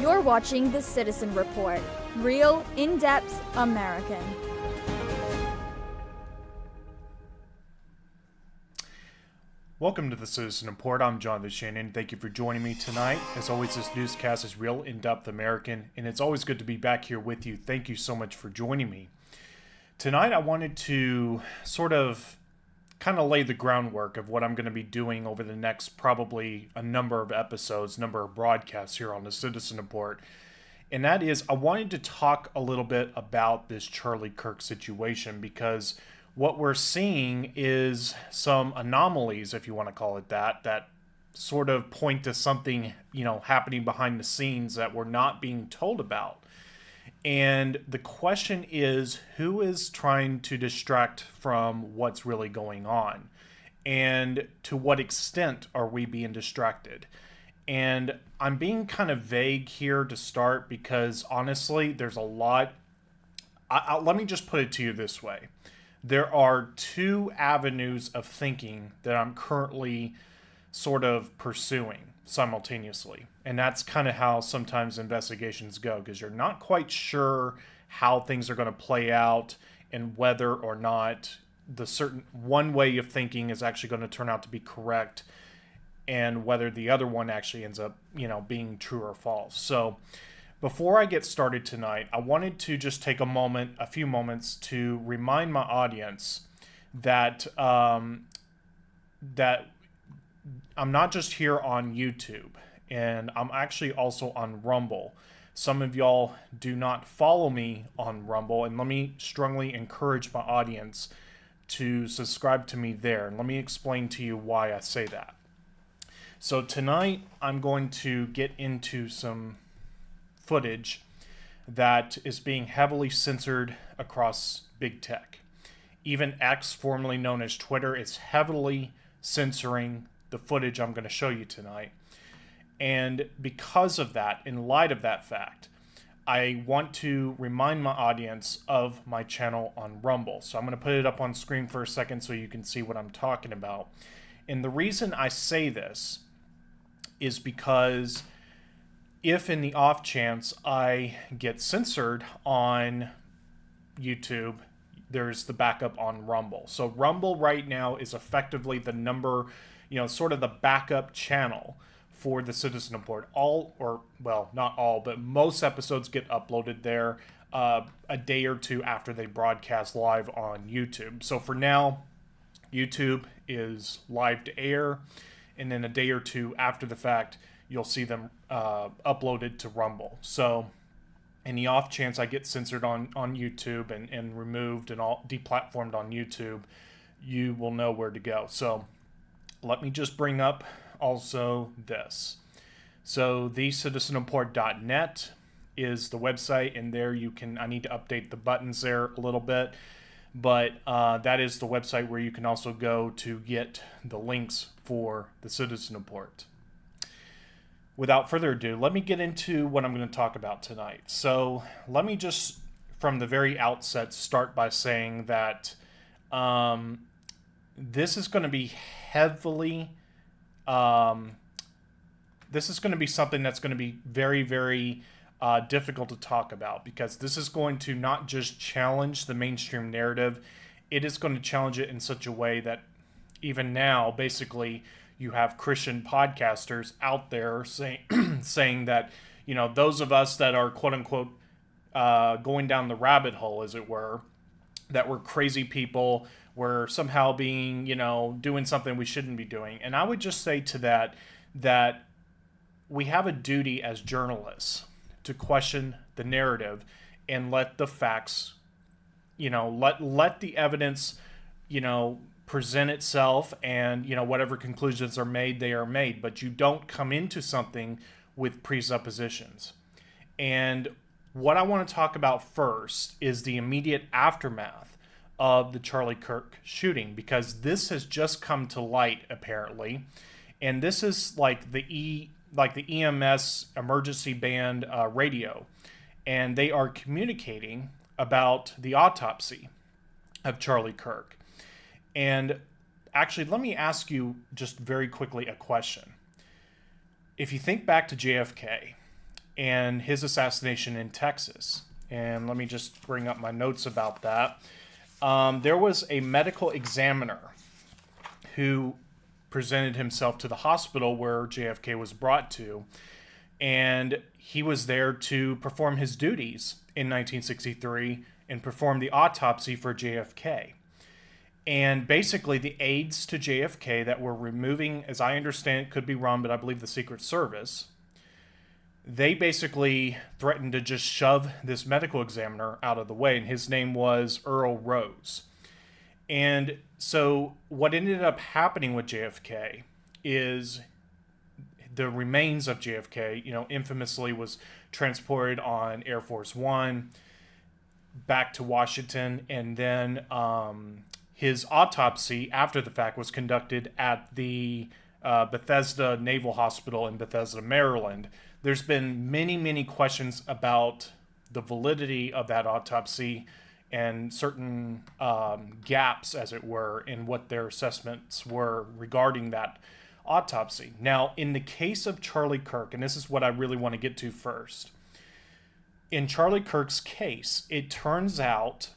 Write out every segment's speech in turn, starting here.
You're watching The Citizen Report, real, in-depth American. Welcome to The Citizen Report. I'm Jonathan Shannon. Thank you for joining me tonight. As always, this newscast is real, in-depth American, and it's always good to be back here with you. Thank you so much for joining me. Tonight, I wanted to sort of kind of lay the groundwork of what I'm going to be doing over the next probably a number of episodes, number of broadcasts here on the Citizen Report. And that is, I wanted to talk a little bit about this Charlie Kirk situation, because what we're seeing is some anomalies, if you want to call it that, that sort of point to something, happening behind the scenes that we're not being told about. And the question is, who is trying to distract from what's really going on? And to what extent are we being distracted? And I'm being kind of vague here to start because, honestly, there's a lot. Let me just put it to you this way. There are two avenues of thinking that I'm currently sort of pursuing simultaneously. And that's kind of how sometimes investigations go, because you're not quite sure how things are going to play out and whether or not the certain one way of thinking is actually going to turn out to be correct, and whether the other one actually ends up, being true or false. So before I get started tonight, I wanted to just take a few moments to remind my audience that that I'm not just here on YouTube, and I'm actually also on Rumble. Some of y'all do not follow me on Rumble, and let me strongly encourage my audience to subscribe to me there. And let me explain to you why I say that. So tonight, I'm going to get into some footage that is being heavily censored across big tech. Even X, formerly known as Twitter, is heavily censoring the footage I'm going to show you tonight. And because of that, in light of that fact, I want to remind my audience of my channel on Rumble. So I'm going to put it up on screen for a second so you can see what I'm talking about. And the reason I say this is because if in the off chance I get censored on YouTube, there's the backup on Rumble. So Rumble right now is effectively the number, sort of the backup channel for the Citizen Report. Not all, but most episodes get uploaded there a day or two after they broadcast live on YouTube. So for now, YouTube is live to air, and then a day or two after the fact, you'll see them uploaded to Rumble. So in the off chance I get censored on YouTube and removed and all deplatformed on YouTube, you will know where to go. So let me just bring up also this. So thecitizenreport.net is the website, and there I need to update the buttons there a little bit, but that is the website where you can also go to get the links for the Citizen Report. Without further ado, let me get into what I'm going to talk about tonight. So let me just, from the very outset, start by saying that this is going to be heavily, this is going to be something that's going to be very, very difficult to talk about, because this is going to not just challenge the mainstream narrative, it is going to challenge it in such a way that even now, basically, you have Christian podcasters out there saying that, those of us that are quote unquote going down the rabbit hole, as it were, that we're crazy people, we're somehow being, doing something we shouldn't be doing. And I would just say to that we have a duty as journalists to question the narrative and let the facts, let the evidence, present itself, and whatever conclusions are made, they are made, but you don't come into something with presuppositions. And what I want to talk about first is the immediate aftermath of the Charlie Kirk shooting, because this has just come to light apparently, and this is like the EMS emergency band radio, and they are communicating about the autopsy of Charlie Kirk. And actually, let me ask you just very quickly a question. If you think back to JFK, and his assassination in Texas. And let me just bring up my notes about that. There was a medical examiner who presented himself to the hospital where JFK was brought to, and he was there to perform his duties in 1963 and perform the autopsy for JFK. And basically the aides to JFK that were removing, as I understand it, could be wrong, but I believe the Secret Service, they basically threatened to just shove this medical examiner out of the way, and his name was Earl Rose. And so what ended up happening with JFK is the remains of JFK, infamously was transported on Air Force One back to Washington, and then his autopsy after the fact was conducted at the Bethesda Naval Hospital in Bethesda, Maryland. There's been many, many questions about the validity of that autopsy and certain gaps, as it were, in what their assessments were regarding that autopsy. Now, in the case of Charlie Kirk, and this is what I really want to get to first, in Charlie Kirk's case, it turns out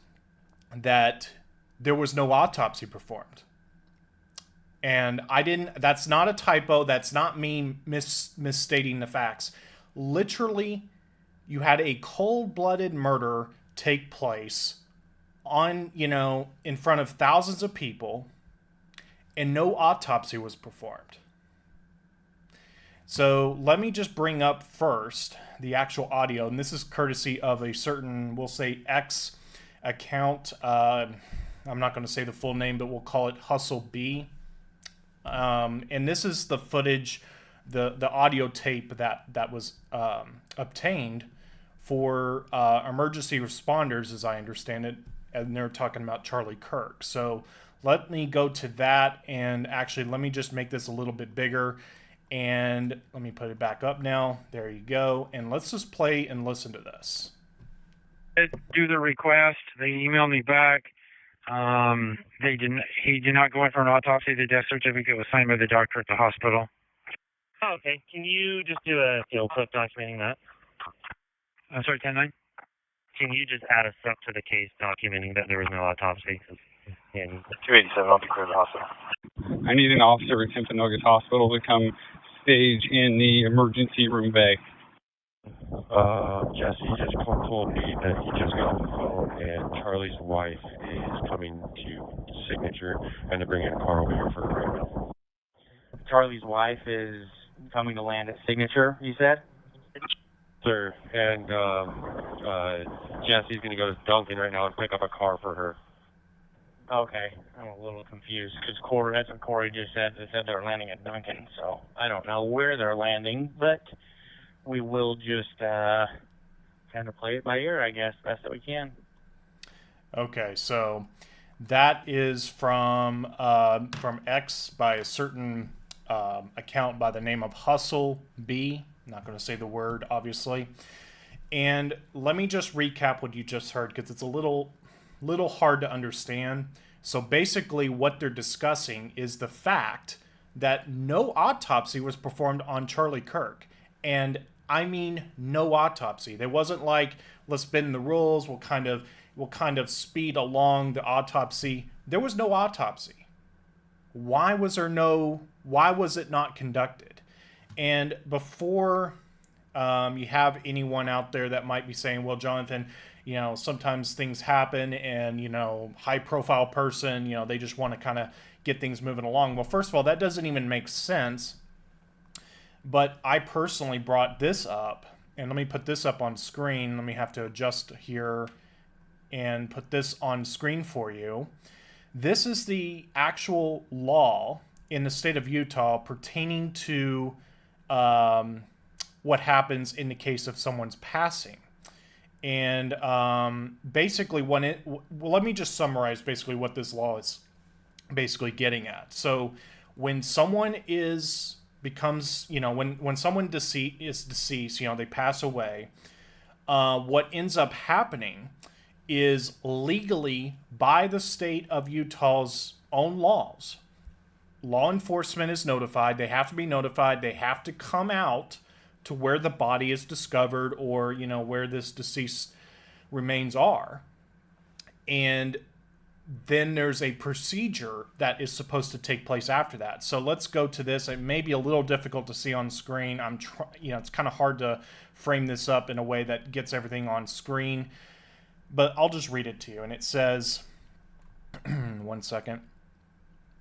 that there was no autopsy performed. And that's not a typo, that's not me misstating the facts. Literally, you had a cold-blooded murder take place in front of thousands of people, and no autopsy was performed. So let me just bring up first the actual audio, and this is courtesy of a certain, we'll say, X account. I'm not going to say the full name, but we'll call it Hustle B. And this is the footage, the audio tape that was obtained for emergency responders, as I understand it, and they're talking about Charlie Kirk. So let me go to that, and actually let me just make this a little bit bigger, and let me put it back up now. There you go, and let's just play and listen to this. Do the request. They emailed me back. He did not go in for an autopsy. The death certificate was signed by the doctor at the hospital. Oh, okay. Can you just do a field clip documenting that? I'm sorry, 10-9? Can you just add a step to the case documenting that there was no autopsy? In 287, I'll be clear to the hospital. I need an officer at Timpanogos Hospital to come stage in the emergency room bay. Jesse just told me that he just got on the phone and Charlie's wife is coming to signature and they're bringing a car over here for a treatment. Charlie's wife is coming to land at signature, you said? Sir, and Jesse's going to go to Duncan right now and pick up a car for her. Okay, I'm a little confused because that's what Corey just said. They said they're landing at Duncan, so I don't know where they're landing, but we will just kind of play it by ear, I guess, best that we can. Okay, so that is from X by a certain account by the name of Hustle B. I'm not going to say the word, obviously. And let me just recap what you just heard, because it's a little hard to understand. So basically what they're discussing is the fact that no autopsy was performed on Charlie Kirk. And I mean no autopsy. There wasn't like, let's bend the rules, we'll kind of speed along the autopsy. There was no autopsy. Why was it not conducted? And before you have anyone out there that might be saying, well, Jonathan, sometimes things happen and, high profile person, they just want to kind of get things moving along. Well, first of all, that doesn't even make sense. But I personally brought this up, and let me put this up on screen. Let me have to adjust here and put this on screen for you. This is the actual law in the state of Utah pertaining to what happens in the case of someone's passing. And basically, let me just summarize basically what this law is basically getting at. So when someone becomes, when someone is deceased, they pass away, what ends up happening is legally by the state of Utah's own laws, law enforcement is notified. They have to be notified. They have to come out to where the body is discovered, or, you know, where this deceased remains are. And then there's a procedure that is supposed to take place after that. So let's go to this. It may be a little difficult to see on screen. It's kind of hard to frame this up in a way that gets everything on screen, but I'll just read it to you. And it says, one second.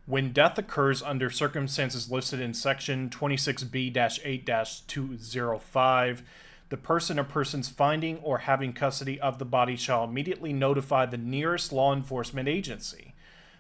When death occurs under circumstances listed in section 26B-8-205, the person or persons finding or having custody of the body shall immediately notify the nearest law enforcement agency.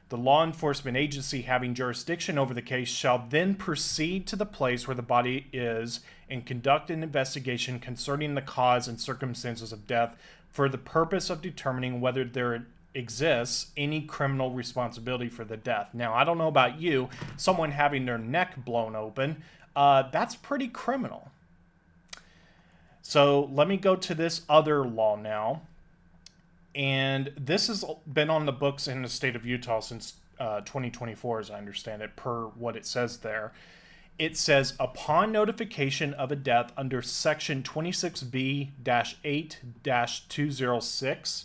The law enforcement agency having jurisdiction over the case shall then proceed to the place where the body is and conduct an investigation concerning the cause and circumstances of death for the purpose of determining whether there exists any criminal responsibility for the death. Now, I don't know about you, someone having their neck blown open, that's pretty criminal. So let me go to this other law now. And this has been on the books in the state of Utah since 2024, as I understand it, per what it says there. It says, upon notification of a death under section 26B-8-206,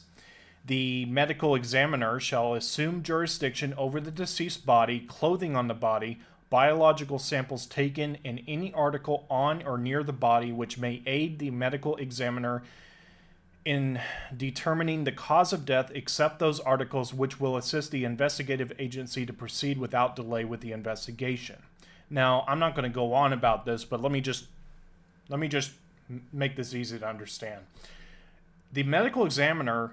the medical examiner shall assume jurisdiction over the deceased body, clothing on the body, biological samples taken, and any article on or near the body which may aid the medical examiner in determining the cause of death, except those articles which will assist the investigative agency to proceed without delay with the investigation. Now, I'm not going to go on about this, but let me just make this easy to understand. The medical examiner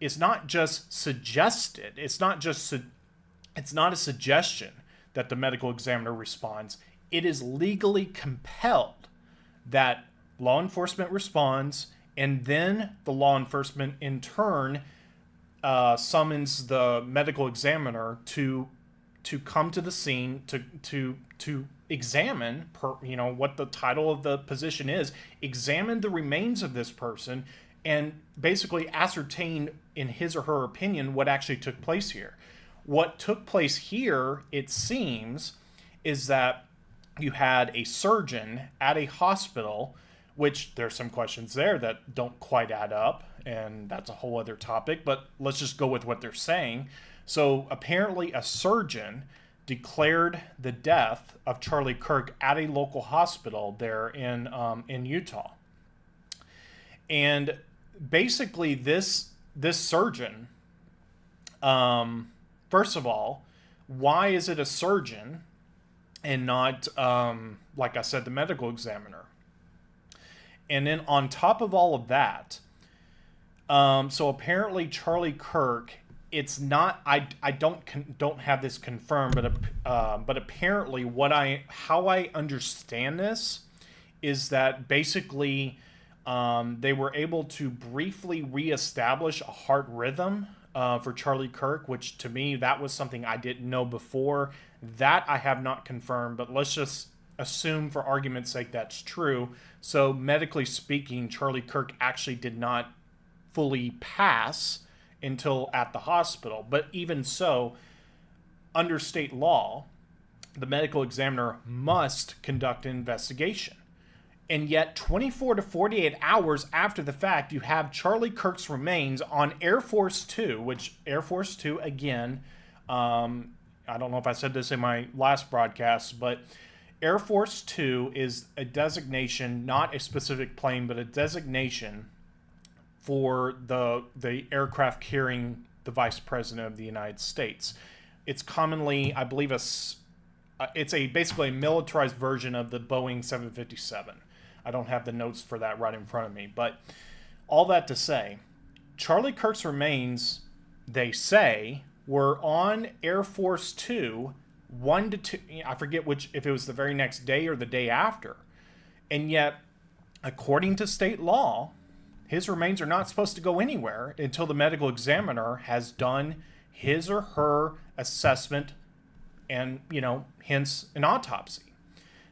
is not just suggested. It's not a suggestion that the medical examiner responds. It is legally compelled that law enforcement responds, and then the law enforcement in turn summons the medical examiner to come to the scene to examine, what the title of the position is, examine the remains of this person and basically ascertain in his or her opinion what actually took place here. What took place here, it seems, is that you had a surgeon at a hospital, which there's some questions there that don't quite add up, and that's a whole other topic, but let's just go with what they're saying. So apparently a surgeon declared the death of Charlie Kirk at a local hospital there in Utah. And basically this surgeon, first of all, why is it a surgeon and not, like I said, the medical examiner? And then on top of all of that, so apparently Charlie Kirk, it's not, I don't have this confirmed, but apparently how I understand this is that basically they were able to briefly reestablish a heart rhythm for Charlie Kirk, which to me, that was something I didn't know before. That I have not confirmed, but let's just assume for argument's sake that's true. So medically speaking, Charlie Kirk actually did not fully pass until at the hospital. But even so, under state law, the medical examiner must conduct an investigation. And yet 24 to 48 hours after the fact, you have Charlie Kirk's remains on Air Force Two, which Air Force Two, again, I don't know if I said this in my last broadcast, but Air Force Two is a designation, not a specific plane, but a designation for the aircraft carrying the Vice President of the United States. It's commonly, I believe, it's basically a militarized version of the Boeing 757. I don't have the notes for that right in front of me, but all that to say, Charlie Kirk's remains, they say, were on Air Force Two 1 to 2, I forget if it was the very next day or the day after. And yet, according to state law, his remains are not supposed to go anywhere until the medical examiner has done his or her assessment and, hence an autopsy.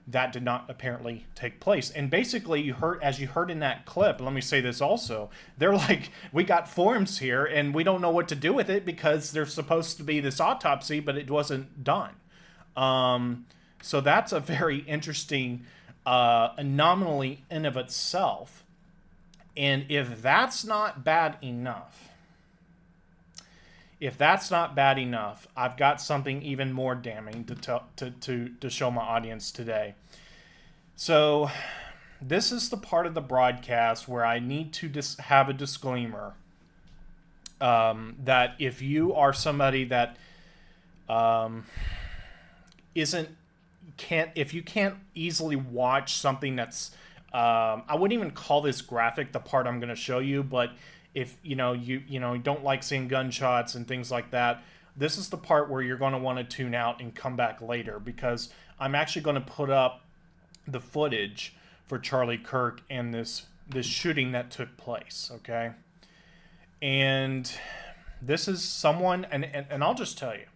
That did not apparently take place. And basically, as you heard in that clip, let me say this also, they're like, we got forms here and we don't know what to do with it because there's supposed to be this autopsy, but it wasn't done. So that's a very interesting anomaly in of itself. And if that's not bad enough, I've got something even more damning to show my audience today. So this is the part of the broadcast where I need to have a disclaimer that if you are somebody that if you can't easily watch something that's I wouldn't even call this graphic, the part I'm going to show you, but if you don't like seeing gunshots and things like that, this is the part where you're going to want to tune out and come back later, because I'm actually going to put up the footage for Charlie Kirk and this shooting that took place, okay? And this is someone, and I'll just tell you,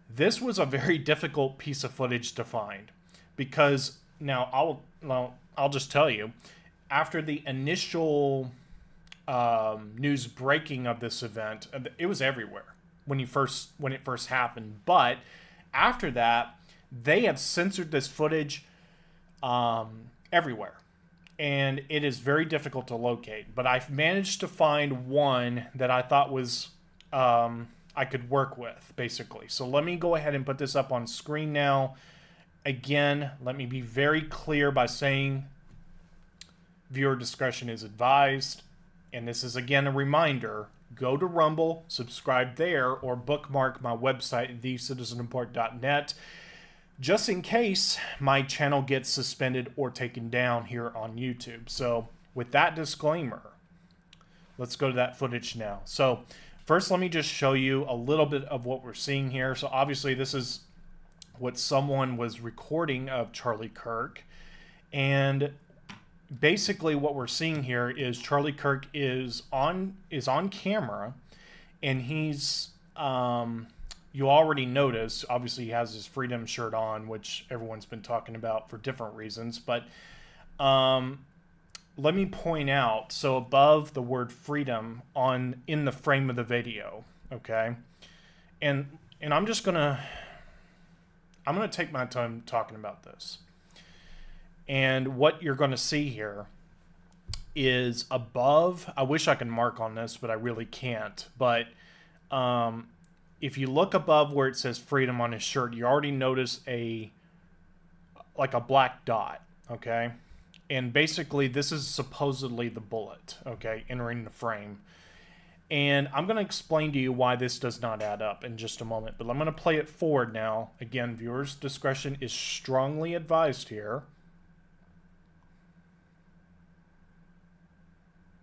this was a very difficult piece of footage to find, because now I'll just tell you, after the initial news breaking of this event, it was everywhere when it first happened. But after that, they have censored this footage everywhere, and it is very difficult to locate. But I've managed to find one that I thought was I could work with, basically. So let me go ahead and put this up on screen now. Again, let me be very clear by saying viewer discretion is advised. And this is, again, a reminder. Go to Rumble, subscribe there, or bookmark my website, thecitizenreport.net, just in case my channel gets suspended or taken down here on YouTube. So with that disclaimer, let's go to that footage now. So first, let me just show you a little bit of what we're seeing here. So obviously this is what someone was recording of Charlie Kirk. And basically what we're seeing here is Charlie Kirk is on camera, and he's you already notice, obviously he has his freedom shirt on, which everyone's been talking about for different reasons, but let me point out, so above the word freedom in the frame of the video, okay, and I'm gonna take my time talking about this. And what you're going to see here is above, I wish I could mark on this, but I really can't. But if you look above where it says freedom on his shirt, you already notice like a black dot, okay? And basically this is supposedly the bullet, okay, entering the frame. And I'm going to explain to you why this does not add up in just a moment. But I'm going to play it forward now. Again, viewers' discretion is strongly advised here.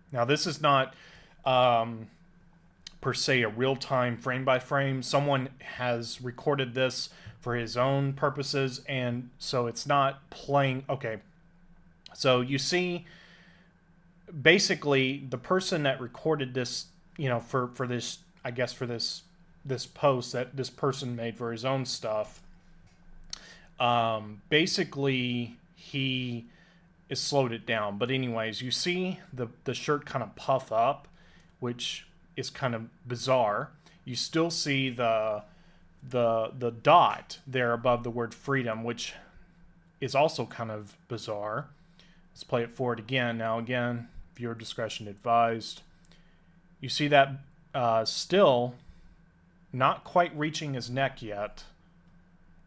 Now, this is not per se a real-time frame-by-frame. Someone has recorded this for his own purposes, and so it's not playing. Okay, so you see, basically, the person that recorded this, for this, I guess for this post that this person made for his own stuff, basically he is slowed it down. But anyways, you see the shirt kind of puff up, which is kind of bizarre. You still see the dot there above the word freedom, which is also kind of bizarre. Let's play it forward again. Now again, viewer discretion advised. You see that still not quite reaching his neck yet.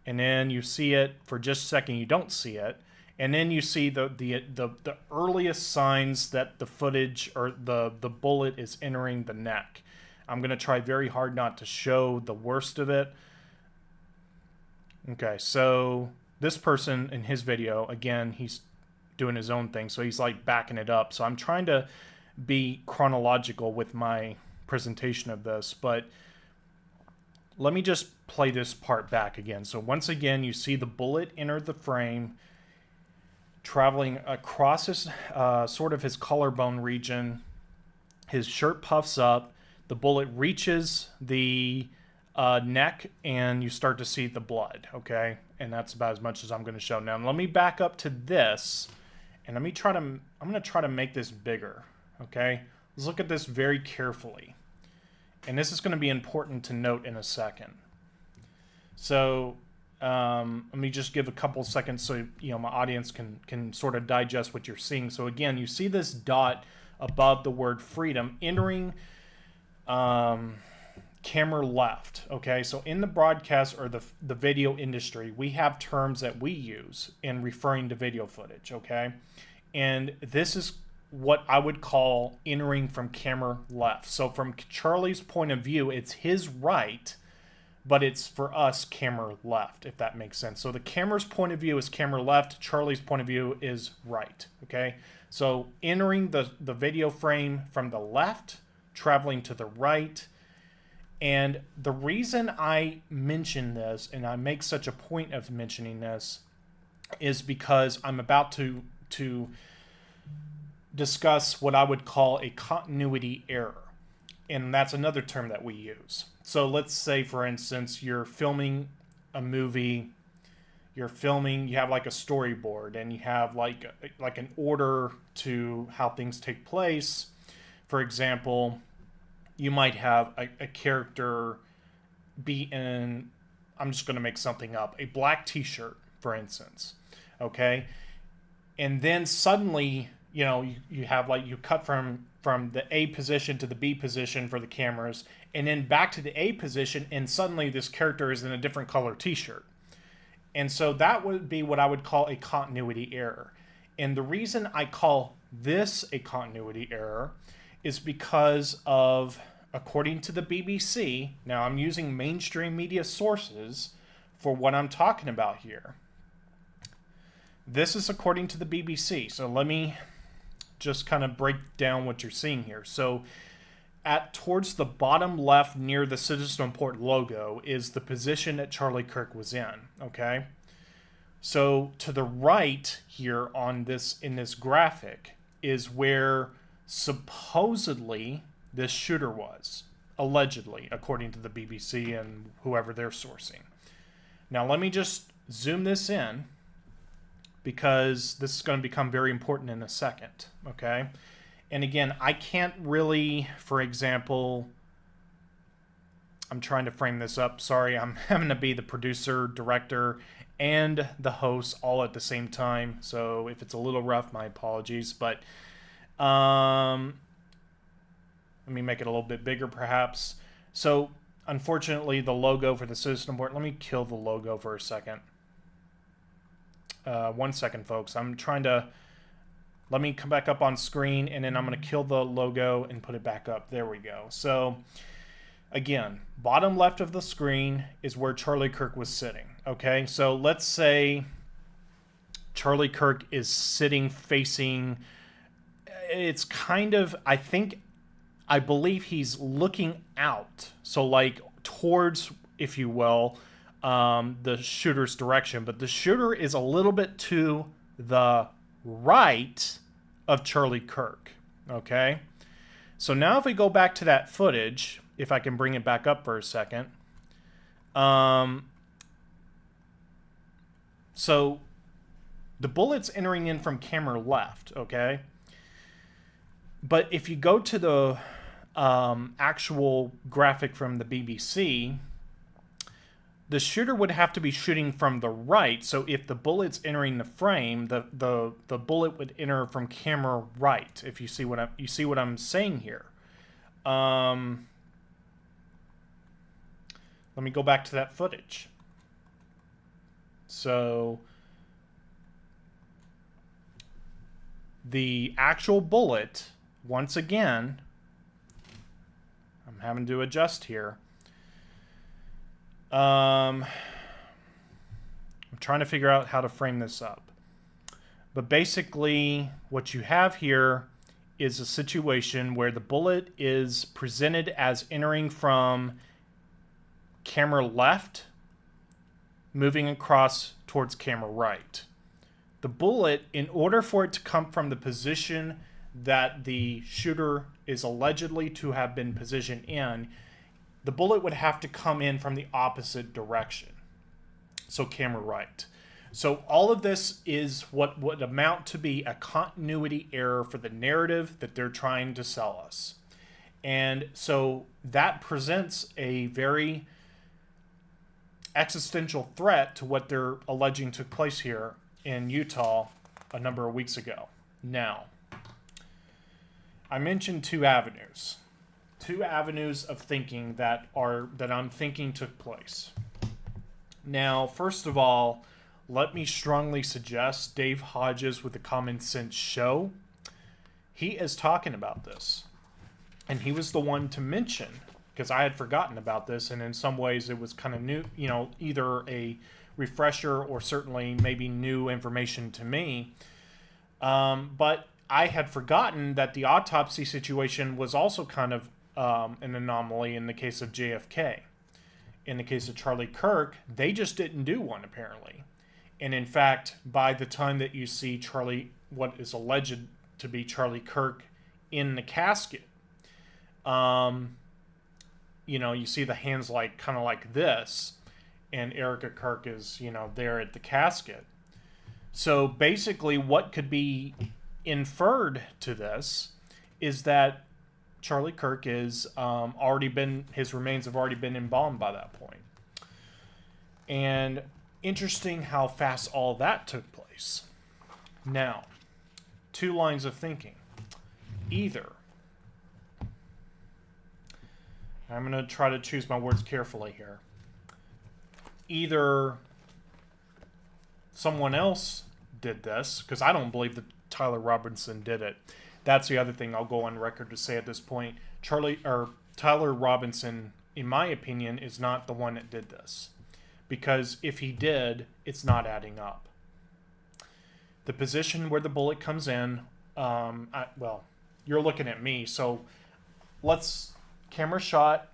And then you see it for just a second, you don't see it. And then you see the earliest signs that the footage or the bullet is entering the neck. I'm going to try very hard not to show the worst of it. Okay, so this person in his video, again, he's doing his own thing, so he's like backing it up. So I'm trying to be chronological with my presentation of this, but let me just play this part back again. So once again, you see the bullet enter the frame, traveling across his sort of his collarbone region. His shirt puffs up, the bullet reaches the neck, and you start to see the blood, okay? And that's about as much as I'm going to show. Now let me back up to this, and I'm going to try to make this bigger, okay? Let's look at this very carefully. And this is going to be important to note in a second. So let me just give a couple seconds so my audience can sort of digest what you're seeing. So again, you see this dot above the word freedom entering camera left. Okay, so in the broadcast or the video industry, we have terms that we use in referring to video footage. Okay, and this is what I would call entering from camera left. So from Charlie's point of view, it's his right, but it's for us camera left, if that makes sense. So the camera's point of view is camera left, Charlie's point of view is right. Okay, so entering the video frame from the left, traveling to the right. And the reason I mention this, and I make such a point of mentioning this, is because I'm about to discuss what I would call a continuity error. And that's another term that we use. So let's say, for instance, you're filming a movie, you have like a storyboard, and you have like an order to how things take place. For example, you might have a character be in, I'm just going to make something up, a black t-shirt, for instance. Okay? And then suddenly, you have you cut from the A position to the B position for the cameras, and then back to the A position, and suddenly this character is in a different color t-shirt. And so that would be what I would call a continuity error. And the reason I call this a continuity error is because of, according to the BBC, now I'm using mainstream media sources for what I'm talking about here. This is according to the BBC. So let me just kind of break down what you're seeing here. So towards the bottom left near the Citizen Report logo is the position that Charlie Kirk was in. Okay. So to the right here in this graphic is where supposedly this shooter was, allegedly, according to the BBC and whoever they're sourcing. Now let me just zoom this in, because this is going to become very important in a second, okay? And again, I can't really, for example, I'm trying to frame this up. Sorry, I'm having to be the producer, director, and the host all at the same time. So if it's a little rough, my apologies. But let me make it a little bit bigger, perhaps. So unfortunately, the logo for the Citizen Report, let me kill the logo for a second. 1 second, folks. Let me come back up on screen, and then I'm going to kill the logo and put it back up. There we go. So, again, bottom left of the screen is where Charlie Kirk was sitting. Okay, so let's say Charlie Kirk is sitting facing, it's kind of, I believe he's looking out. So, like, towards, if you will, the shooter's direction, but the shooter is a little bit to the right of Charlie Kirk. Okay, so now if we go back to that footage, if I can bring it back up for a second, so the bullet's entering in from camera left. Okay, but if you go to the actual graphic from the BBC, the shooter would have to be shooting from the right. So if the bullet's entering the frame, the bullet would enter from camera right. If you see what I'm saying here. Let me go back to that footage. So the actual bullet, once again, I'm having to adjust here. I'm trying to figure out how to frame this up. But basically, what you have here is a situation where the bullet is presented as entering from camera left, moving across towards camera right. The bullet, in order for it to come from the position that the shooter is allegedly to have been positioned in, the bullet would have to come in from the opposite direction. So camera right. So all of this is what would amount to be a continuity error for the narrative that they're trying to sell us. And so that presents a very existential threat to what they're alleging took place here in Utah a number of weeks ago. Now, I mentioned two avenues of thinking that I'm thinking took place. Now, first of all, let me strongly suggest Dave Hodges with the Common Sense Show. He is talking about this, and he was the one to mention, because I had forgotten about this, and in some ways it was kind of new, either a refresher or certainly maybe new information to me. But I had forgotten that the autopsy situation was also kind of an anomaly in the case of JFK. In the case of Charlie Kirk, they just didn't do one, apparently. And in fact, by the time that you see what is alleged to be Charlie Kirk in the casket, you see the hands kind of like this, and Erica Kirk is, there at the casket. So basically what could be inferred to this is that Charlie Kirk is his remains have already been embalmed by that point. And interesting how fast all that took place. Now, two lines of thinking. Either, I'm going to try to choose my words carefully here. Either someone else did this, because I don't believe that Tyler Robinson did it. That's the other thing I'll go on record to say at this point. Tyler Robinson, in my opinion, is not the one that did this. Because if he did, it's not adding up. The position where the bullet comes in, you're looking at me, so let's camera shot,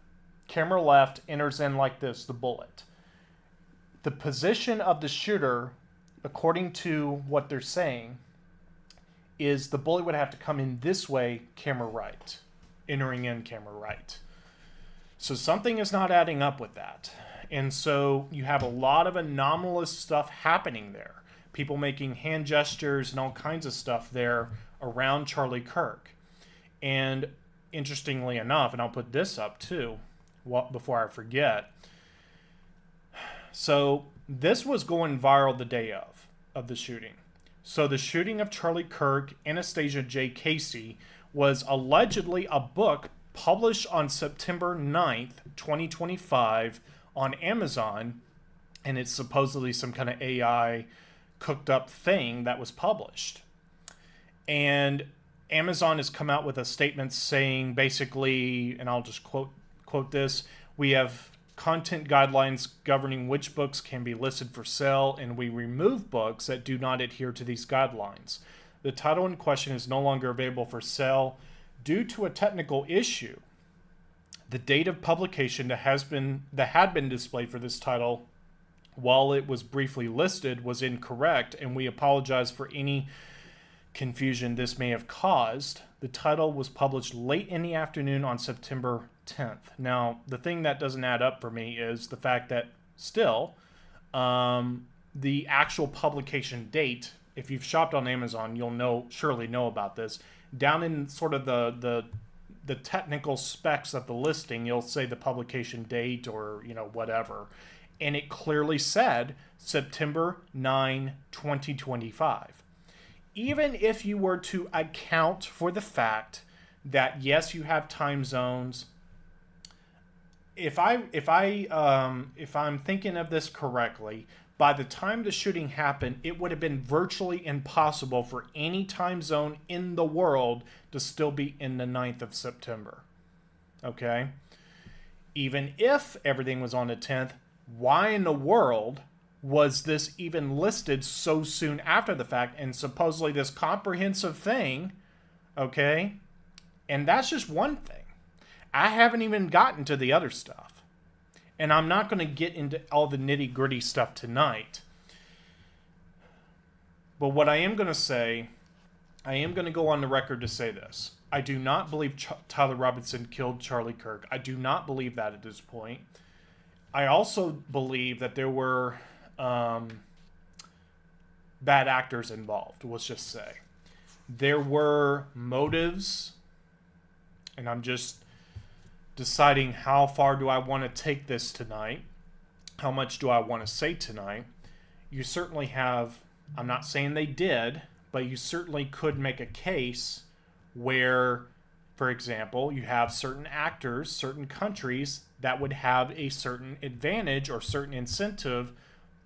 camera left, enters in like this, the bullet. The position of the shooter, according to what they're saying, is the bullet would have to come in this way, camera right, entering in camera right. So something is not adding up with that. And so you have a lot of anomalous stuff happening there. People making hand gestures and all kinds of stuff there around Charlie Kirk. And interestingly enough, and I'll put this up too, before I forget. So this was going viral the day of the shooting. So the shooting of Charlie Kirk, Anastasia J. Casey, was allegedly a book published on September 9th, 2025 on Amazon, and it's supposedly some kind of AI cooked up thing that was published. And Amazon has come out with a statement saying basically, and I'll just quote this, we have content guidelines governing which books can be listed for sale, and we remove books that do not adhere to these guidelines. The title in question is no longer available for sale due to a technical issue. The date of publication that had been displayed for this title, while it was briefly listed, was incorrect, and we apologize for any confusion this may have caused. The title was published late in the afternoon on September 10th. Now, the thing that doesn't add up for me is the fact that still, the actual publication date, if you've shopped on Amazon, you'll surely know about this. Down in sort of the technical specs of the listing, you'll say the publication date or, whatever. And it clearly said September 9, 2025. Even if you were to account for the fact that, yes, you have time zones, if I'm thinking of this correctly, by the time the shooting happened, it would have been virtually impossible for any time zone in the world to still be in the 9th of September. Okay? Even if everything was on the 10th, why in the world was this even listed so soon after the fact, and supposedly this comprehensive thing, okay? And that's just one thing. I haven't even gotten to the other stuff. And I'm not going to get into all the nitty-gritty stuff tonight. But what I am going to say, I am going to go on the record to say this. I do not believe Tyler Robinson killed Charlie Kirk. I do not believe that at this point. I also believe that there were bad actors involved, let's just say. There were motives, and I'm just deciding how far do I want to take this tonight. how much do I want to say tonight? You certainly have, I'm not saying they did, but you certainly could make a case where, for example, you have certain actors, certain countries that would have a certain advantage or certain incentive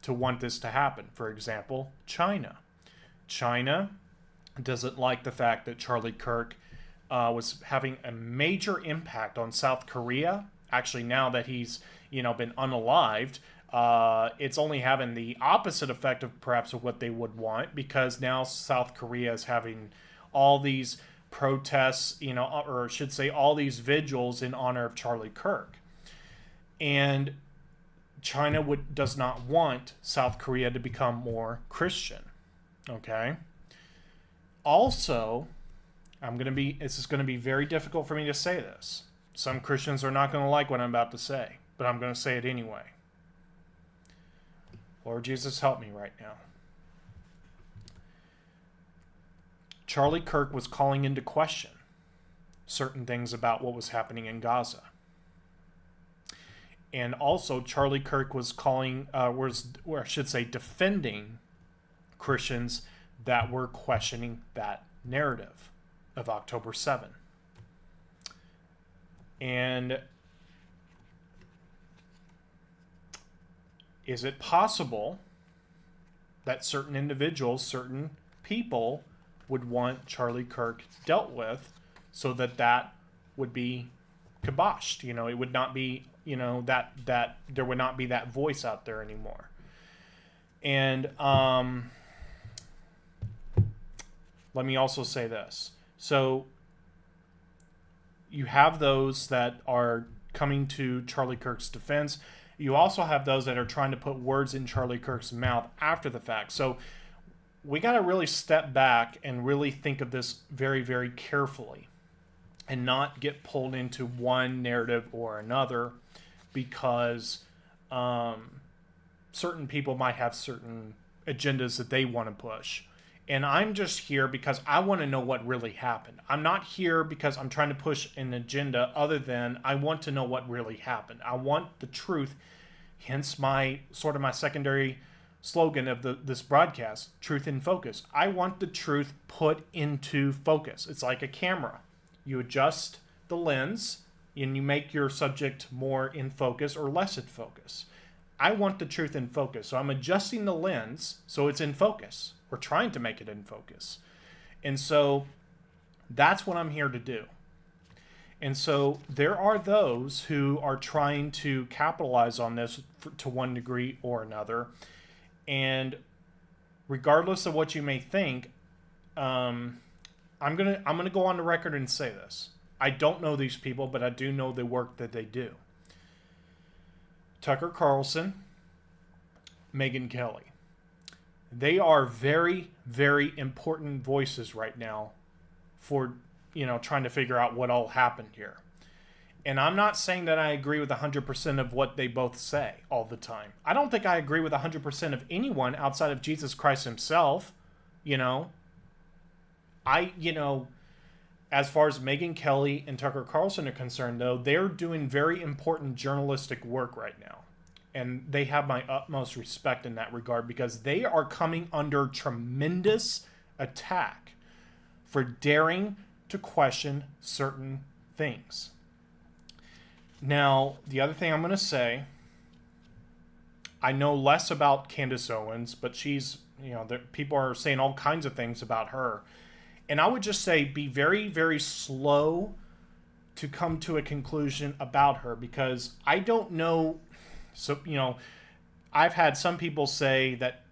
to want this to happen. For example, China. China doesn't like the fact that Charlie Kirk was having a major impact on South Korea. Actually, now that he's, been unalived, it's only having the opposite effect of perhaps of what they would want, because now South Korea is having all these protests, or I should say all these vigils in honor of Charlie Kirk. And China does not want South Korea to become more Christian. Okay? Also, this is going to be very difficult for me to say this. Some Christians are not going to like what I'm about to say, but I'm going to say it anyway. Lord Jesus, help me right now. Charlie Kirk was calling into question certain things about what was happening in Gaza. And also, Charlie Kirk was defending Christians that were questioning that narrative of October 7. And is it possible that certain individuals, certain people would want Charlie Kirk dealt with so that would be kiboshed? It would not be, that there would not be that voice out there anymore. And let me also say this. So you have those that are coming to Charlie Kirk's defense. You also have those that are trying to put words in Charlie Kirk's mouth after the fact. So we got to really step back and really think of this very, very carefully and not get pulled into one narrative or another, because certain people might have certain agendas that they want to push. And I'm just here because I want to know what really happened. I'm not here because I'm trying to push an agenda other than I want to know what really happened. I want the truth, hence my secondary slogan of this broadcast, Truth in Focus. I want the truth put into focus. It's like a camera. You adjust the lens and you make your subject more in focus or less in focus. I want the truth in focus. So I'm adjusting the lens so it's in focus. We're trying to make it in focus. And so that's what I'm here to do. And so there are those who are trying to capitalize on this to one degree or another. And regardless of what you may think, I'm gonna go on the record and say this. I don't know these people, but I do know the work that they do. Tucker Carlson, Megyn Kelly. They are very, very important voices right now for, trying to figure out what all happened here. And I'm not saying that I agree with 100% of what they both say all the time. I don't think I agree with 100% of anyone outside of Jesus Christ himself. As far as Megyn Kelly and Tucker Carlson are concerned, though, they're doing very important journalistic work right now. And they have my utmost respect in that regard, because they are coming under tremendous attack for daring to question certain things. Now, the other thing I'm going to say, I know less about Candace Owens, but she's, people are saying all kinds of things about her. And I would just say be very, very slow to come to a conclusion about her, because I don't know. So, I've had some people say that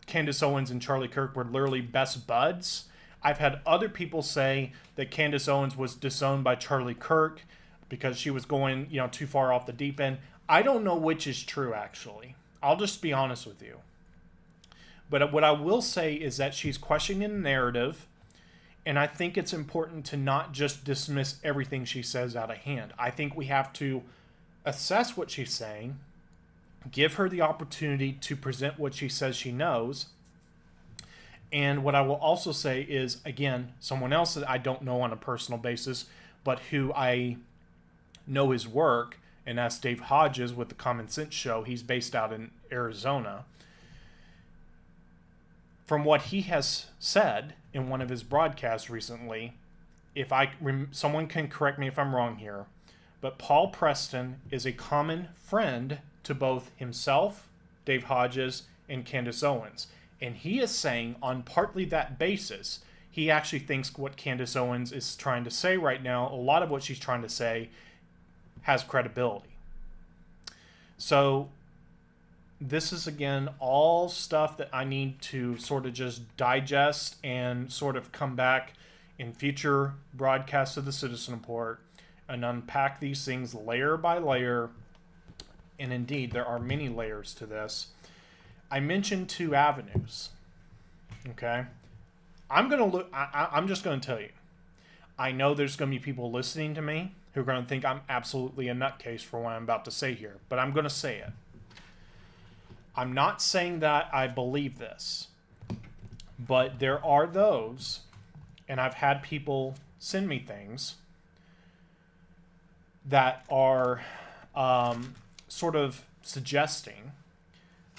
Candace Owens and Charlie Kirk were literally best buds. I've had other people say that Candace Owens was disowned by Charlie Kirk because she was going, too far off the deep end. I don't know which is true, actually. I'll just be honest with you. But what I will say is that she's questioning the narrative, and I think it's important to not just dismiss everything she says out of hand. I think we have to assess what she's saying, give her the opportunity to present what she says she knows. And what I will also say is, again, someone else that I don't know on a personal basis, but who I know his work, And that's Dave Hodges with the Common Sense Show. He's based out in Arizona. From what he has said in one of his broadcasts recently, someone can correct me if I'm wrong here, but Paul Preston is a common friend to both himself, Dave Hodges, and Candace Owens. And he is saying on partly that basis, he actually thinks what Candace Owens is trying to say right now, a lot of what she's trying to say has credibility. So this is, again, all stuff that I need to sort of just digest and sort of come back in future broadcasts of the Citizen Report and unpack these things layer by layer. And indeed, there are many layers to this. I mentioned 2 avenues. Okay? I'm just going to tell you. I know there's going to be people listening to me who are going to think I'm absolutely a nutcase for what I'm about to say here, but I'm going to say it. I'm not saying that I believe this, but there are those, and I've had people send me things that are sort of suggesting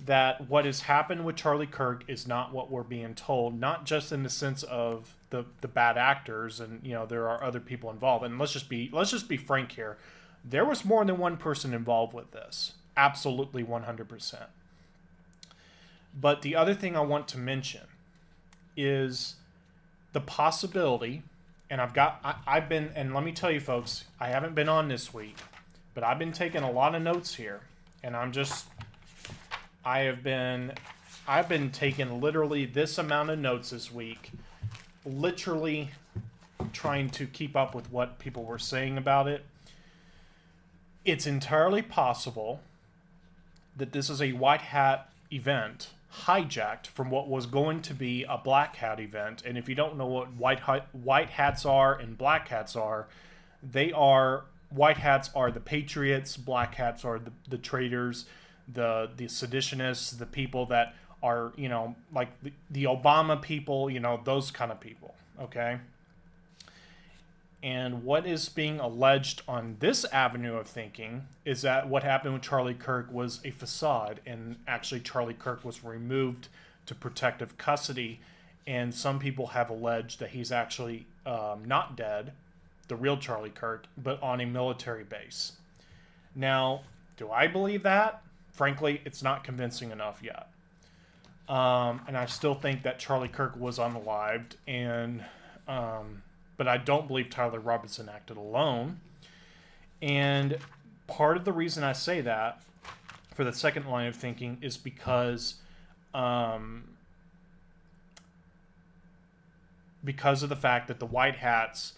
that what has happened with Charlie Kirk is not what we're being told, not just in the sense of the bad actors, and there are other people involved. And let's just be frank here. There was more than one person involved with this. Absolutely 100%. But the other thing I want to mention is the possibility, and I've been, and let me tell you folks, I haven't been on this week, but I've been taking a lot of notes here, and I've been taking literally this amount of notes this week, literally trying to keep up with what people were saying about it. It's entirely possible that this is a white hat event hijacked from what was going to be a black hat event. And if you don't know what white hats are and black hats are, white hats are the patriots, black hats are the traitors, the seditionists, the people that are, like the Obama people, those kind of people, okay? And what is being alleged on this avenue of thinking is that what happened with Charlie Kirk was a facade, and actually Charlie Kirk was removed to protective custody, and some people have alleged that he's actually not dead, the real Charlie Kirk, but on a military base. Now, do I believe that? Frankly, it's not convincing enough yet. And I still think that Charlie Kirk was unalived, and but I don't believe Tyler Robinson acted alone. And part of the reason I say that, for the second line of thinking, is because of the fact that the White Hats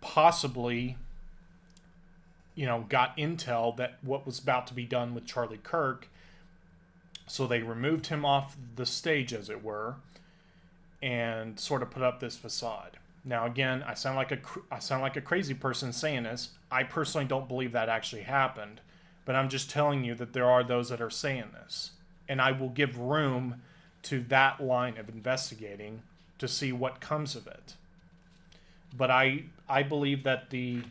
possibly, got intel that what was about to be done with Charlie Kirk, so they removed him off the stage, as it were, and sort of put up this facade. Now, again, I sound like a crazy person saying this. I personally don't believe that actually happened, but I'm just telling you that there are those that are saying this, and I will give room to that line of investigating to see what comes of it. But I believe that the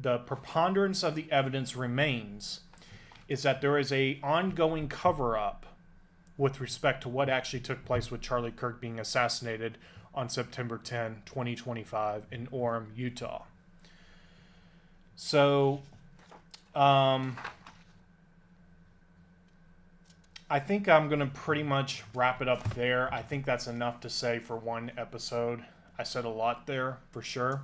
preponderance of the evidence remains is that there is a ongoing cover-up with respect to what actually took place with Charlie Kirk being assassinated on September 10, 2025 in Orem, Utah. So, I think I'm going to pretty much wrap it up there. I think that's enough to say for one episode. I said a lot there, for sure.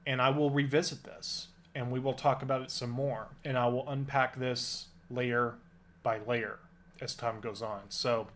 And I will revisit this, and we will talk about it some more. And I will unpack this layer by layer as time goes on. So,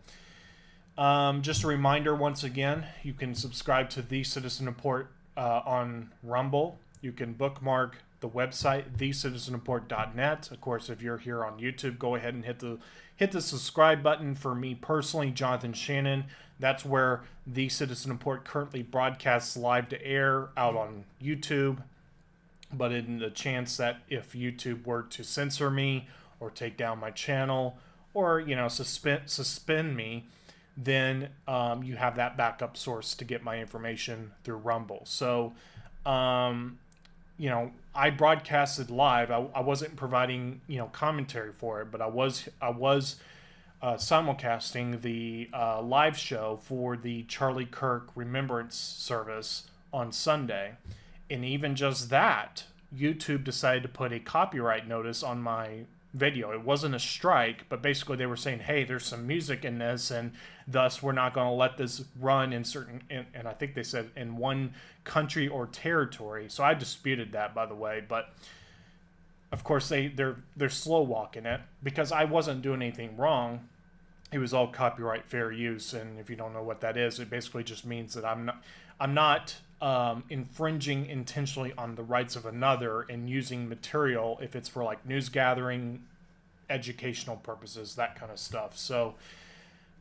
just a reminder, once again, you can subscribe to The Citizen Report on Rumble. You can bookmark the website, thecitizenreport.net. Of course, if you're here on YouTube, go ahead and hit the subscribe button. For me personally, Jonathan Shannon, that's where The Citizen Report currently broadcasts live to air out on YouTube. But in the chance that if YouTube were to censor me or take down my channel or, suspend me, then you have that backup source to get my information through Rumble. So, I broadcasted live. I wasn't providing, commentary for it, but I was simulcasting the live show for the Charlie Kirk Remembrance Service on Sunday. And even just that, YouTube decided to put a copyright notice on my video. It wasn't a strike, but basically they were saying, hey, there's some music in this, and thus we're not going to let this run in certain, and I think they said in one country or territory. So I disputed that, by the way, but of course they're slow walking it because I wasn't doing anything wrong. It was all copyright fair use, and if you don't know what that is, it basically just means that I'm not infringing intentionally on the rights of another and using material if it's for like news gathering, educational purposes, that kind of stuff. So,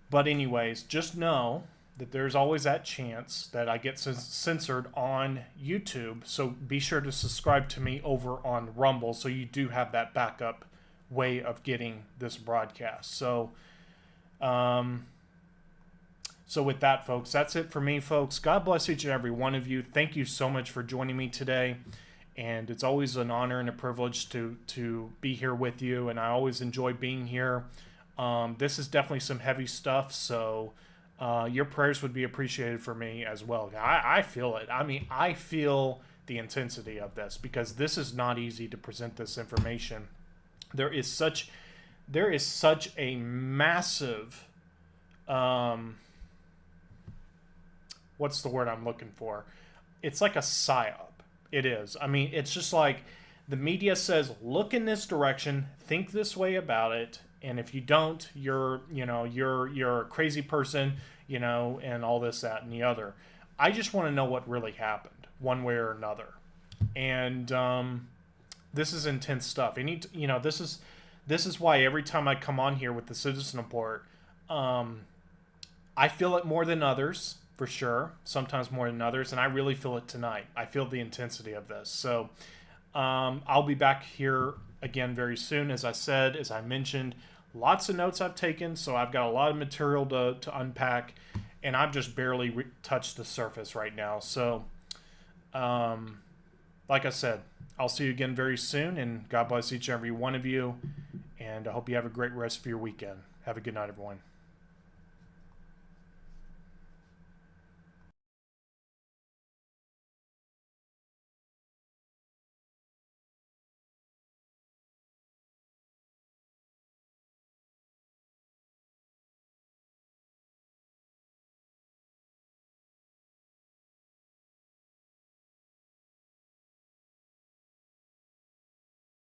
but anyways, just know that there's always that chance that I get censored on YouTube. So be sure to subscribe to me over on Rumble so you do have that backup way of getting this broadcast. So, so with that, folks, that's it for me, folks. God bless each and every one of you. Thank you so much for joining me today. And it's always an honor and a privilege to be here with you. And I always enjoy being here. This is definitely some heavy stuff. So your prayers would be appreciated for me as well. I feel it. I mean, I feel the intensity of this because this is not easy to present this information. There is such a massive, what's the word I'm looking for? It's like a psyop. It is. I mean, it's just like the media says, look in this direction, think this way about it, and if you don't, you're a crazy person, and all this, that, and the other. I just want to know what really happened, one way or another. And this is intense stuff. This is why every time I come on here with the Citizen Report, I feel it more than others, for sure. Sometimes more than others, and I really feel it tonight. I feel the intensity of this. So I'll be back here again very soon. As I mentioned, lots of notes I've taken, so I've got a lot of material to unpack, and I've just barely touched the surface right now. So, like I said, I'll see you again very soon, and God bless each and every one of you, and I hope you have a great rest of your weekend. Have a good night, everyone.